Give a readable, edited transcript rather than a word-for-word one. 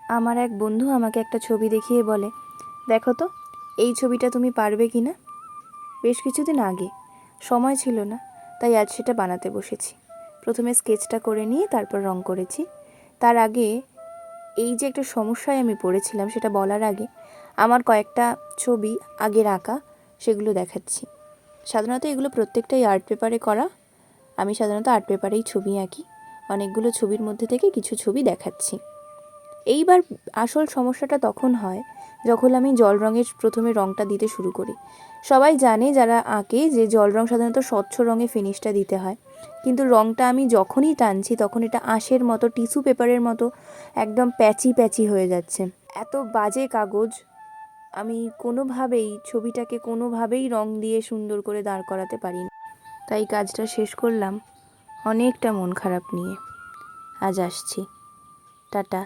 আমার এক বন্ধু আমাকে একটা ছবি দেখিয়ে বলে, দেখো তো এই ছবিটা তুমি পারবে কি না। বেশ কিছুদিন আগে সময় ছিল না, তাই আজ সেটা বানাতে বসেছি। প্রথমে স্কেচটা করে নিয়ে তারপর রং করেছি। তার আগে এই যে একটা সমস্যায় আমি পড়েছিলাম সেটা বলার আগে আমার কয়েকটা ছবি আগের আঁকা সেগুলো দেখাচ্ছি। সাধারণত এগুলো প্রত্যেকটাই আর্ট পেপারে করা। আমি সাধারণত আর্ট পেপারেই ছবি আঁকি। অনেকগুলো ছবির মধ্যে থেকে কিছু ছবি দেখাচ্ছি। এইবার আসল সমস্যাটা তখন হয় যখন আমি জল রঙের প্রথমে রঙটা দিতে শুরু করি। সবাই জানে যারা আঁকে যে জল রঙ সাধারণত স্বচ্ছ রঙে ফিনিশটা দিতে হয়, কিন্তু রঙটা আমি যখনই টানছি তখন এটা আঁশের মতো, টিস্যু পেপারের মতো একদম প্যাচি প্যাচি হয়ে যাচ্ছে। এত বাজে কাগজ, আমি কোনোভাবেই ছবিটাকে কোনোভাবেই রঙ দিয়ে সুন্দর করে দাঁড় করাতে পারি না। তাই কাজটা শেষ করলাম অনেকটা মন খারাপ নিয়ে। আজ আসছি। টাটা।